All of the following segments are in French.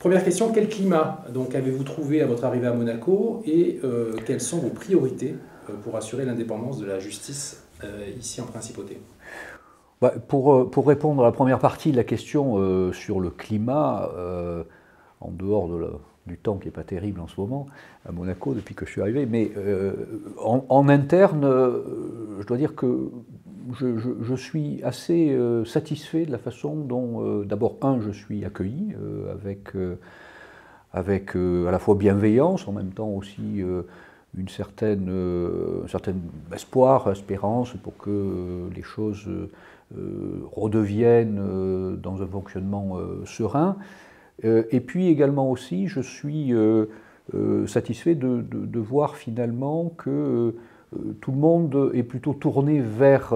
Première question, quel climat donc avez-vous trouvé à votre arrivée à Monaco et quelles sont vos priorités pour assurer l'indépendance de la justice ici en Principauté? Pour répondre à la première partie de la question sur le climat, en dehors du temps qui n'est pas terrible en ce moment à Monaco depuis que je suis arrivé, mais en interne, je dois dire que je suis assez satisfait de la façon dont, d'abord, je suis accueilli avec à la fois bienveillance, en même temps aussi un certain espoir, espérance pour que les choses redeviennent dans un fonctionnement serein. Et puis également aussi, je suis satisfait de voir finalement que tout le monde est plutôt tourné vers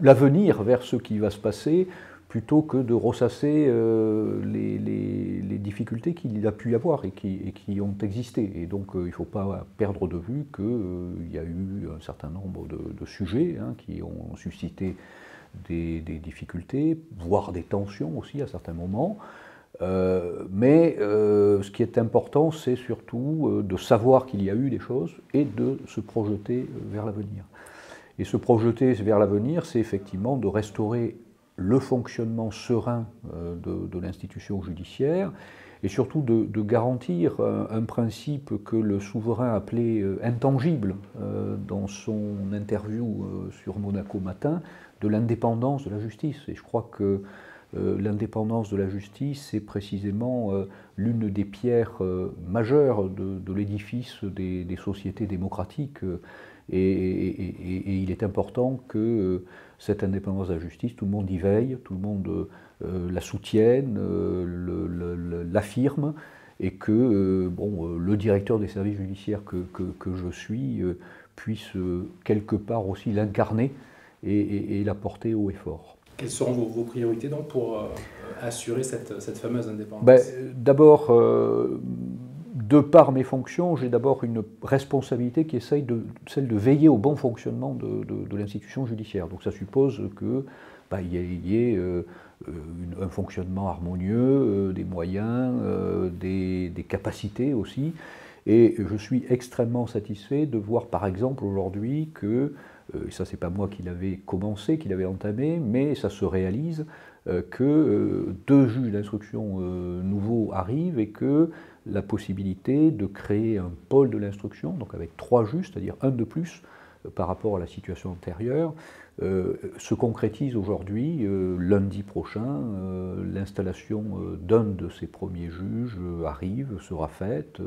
l'avenir, vers ce qui va se passer, plutôt que de ressasser les difficultés qu'il a pu y avoir et qui ont existé. Et donc il ne faut pas perdre de vue qu'il y a eu un certain nombre de sujets qui ont suscité des difficultés, voire des tensions aussi à certains moments. Mais ce qui est important, c'est surtout de savoir qu'il y a eu des choses et de se projeter vers l'avenir. Et se projeter vers l'avenir, c'est effectivement de restaurer le fonctionnement serein de l'institution judiciaire et surtout de garantir un principe que le souverain appelait intangible dans son interview sur Monaco Matin, de l'indépendance de la justice. Et je crois que l'indépendance de la justice, c'est précisément l'une des pierres majeures de l'édifice des sociétés démocratiques. Et il est important que cette indépendance de la justice, tout le monde y veille, tout le monde la soutienne, l'affirme, et que le directeur des services judiciaires que je suis puisse quelque part aussi l'incarner et la porter haut et fort. Quelles seront vos priorités donc pour assurer cette fameuse indépendance? D'abord, de par mes fonctions, j'ai d'abord une responsabilité qui est celle de veiller au bon fonctionnement de l'institution judiciaire. Donc ça suppose que y ait un fonctionnement harmonieux, des moyens, des capacités aussi. Et je suis extrêmement satisfait de voir par exemple aujourd'hui que, et ça c'est pas moi qui l'avais commencé, qui l'avais entamé, mais ça se réalise, que 2 juges d'instruction nouveaux arrivent et que la possibilité de créer un pôle de l'instruction, donc avec 3 juges, c'est-à-dire un de plus par rapport à la situation antérieure, se concrétise aujourd'hui. Lundi prochain, l'installation d'un de ces premiers juges arrive, sera faite,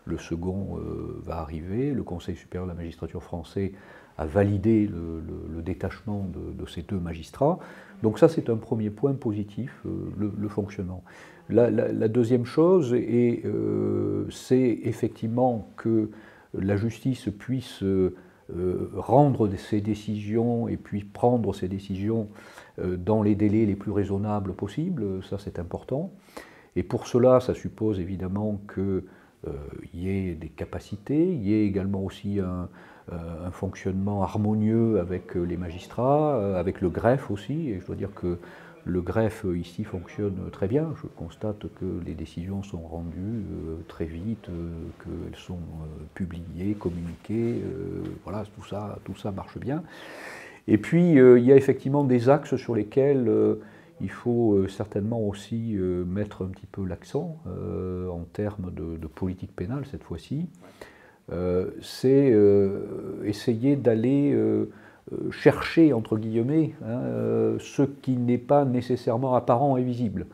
le second va arriver, le Conseil supérieur de la magistrature français a validé le détachement de ces 2 magistrats. Donc ça c'est un premier point positif, le fonctionnement. La deuxième chose, c'est effectivement que la justice puisse rendre ses décisions et puis prendre ses décisions dans les délais les plus raisonnables possibles, ça c'est important. Et pour cela, ça suppose évidemment qu'il y ait des capacités, il y ait également aussi un fonctionnement harmonieux avec les magistrats, avec le greffe aussi, et je dois dire que le greffe ici fonctionne très bien. Je constate que les décisions sont rendues très vite, qu'elles sont publiées, communiquées. Voilà, tout ça marche bien. Et puis, il y a effectivement des axes sur lesquels il faut certainement aussi mettre un petit peu l'accent en termes de politique pénale cette fois-ci. C'est essayer d'aller chercher, entre guillemets, ce qui n'est pas nécessairement apparent et visible.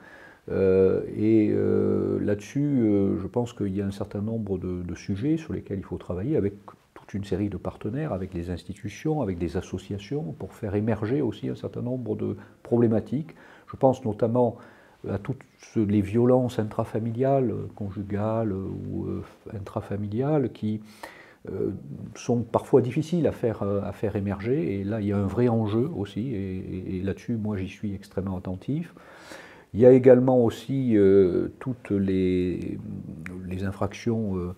Là-dessus, je pense qu'il y a un certain nombre de sujets sur lesquels il faut travailler avec toute une série de partenaires, avec les institutions, avec des associations, pour faire émerger aussi un certain nombre de problématiques. Je pense notamment à toutes les violences intrafamiliales, conjugales ou intrafamiliales, qui sont parfois difficiles à faire émerger, et là il y a un vrai enjeu aussi, et là-dessus moi j'y suis extrêmement attentif. Il y a également aussi toutes les infractions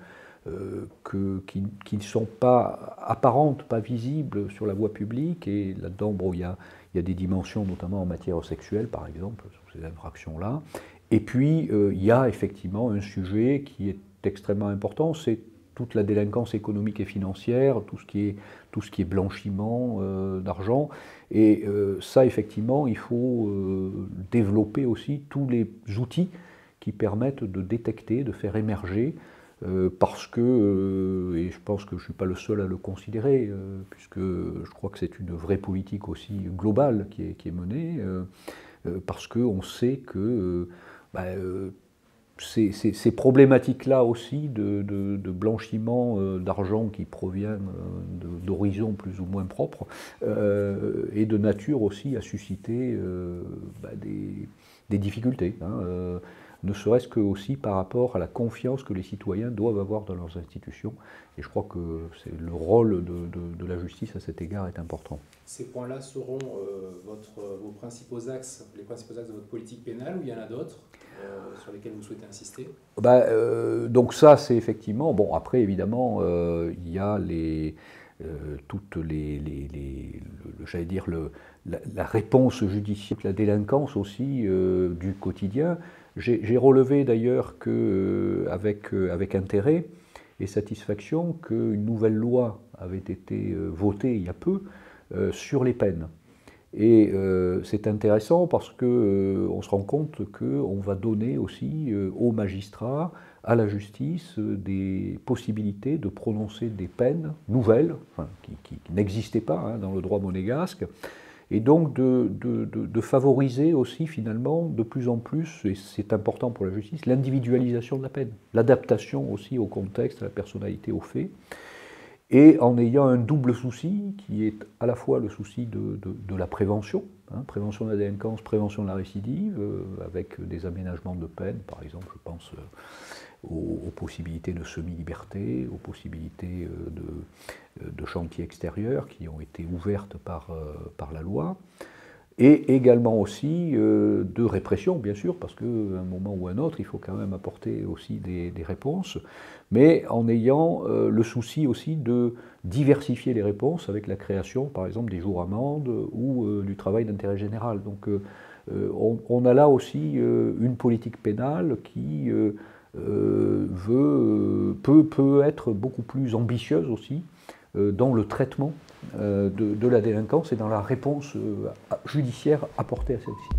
qui ne sont pas apparentes, pas visibles sur la voie publique, et là-dedans il y a des dimensions notamment en matière sexuelle par exemple, sur ces infractions-là. Et puis, il y a effectivement un sujet qui est extrêmement important, c'est toute la délinquance économique et financière, tout ce qui est blanchiment d'argent. Et ça, effectivement, il faut développer aussi tous les outils qui permettent de détecter, de faire émerger, parce que, et je pense que je ne suis pas le seul à le considérer, puisque je crois que c'est une vraie politique aussi globale qui est menée, parce qu'on sait que ces problématiques-là aussi de blanchiment d'argent qui proviennent d'horizons plus ou moins propres est de nature aussi à susciter des difficultés, hein, ne serait-ce que aussi par rapport à la confiance que les citoyens doivent avoir dans leurs institutions. Et je crois que le rôle de la justice à cet égard est important. Ces points-là seront vos principaux axes, les principaux axes de votre politique pénale, ou il y en a d'autres sur lesquels vous souhaitez insister? Donc ça, c'est effectivement... Bon, après, évidemment, il y a j'allais dire, la réponse judiciaire, la délinquance aussi du quotidien. J'ai relevé d'ailleurs qu'avec intérêt et satisfaction qu'une nouvelle loi avait été votée il y a peu sur les peines. Et c'est intéressant parce qu'on se rend compte qu'on va donner aussi aux magistrats, à la justice, des possibilités de prononcer des peines nouvelles, enfin, qui n'existaient pas hein, dans le droit monégasque, et donc de favoriser aussi finalement de plus en plus, et c'est important pour la justice, l'individualisation de la peine, l'adaptation aussi au contexte, à la personnalité, aux faits, et en ayant un double souci qui est à la fois le souci de la prévention, hein, prévention de la délinquance, prévention de la récidive, avec des aménagements de peine, par exemple, je pense aux possibilités de semi-liberté, aux possibilités de chantiers extérieurs qui ont été ouvertes par la loi, et également aussi de répression, bien sûr, parce qu'à un moment ou un autre, il faut quand même apporter aussi des réponses, mais en ayant le souci aussi de diversifier les réponses avec la création, par exemple, des jours-amendes ou du travail d'intérêt général. Donc on a là aussi une politique pénale qui peut être beaucoup plus ambitieuse aussi dans le traitement de la délinquance et dans la réponse judiciaire apportée à celle-ci.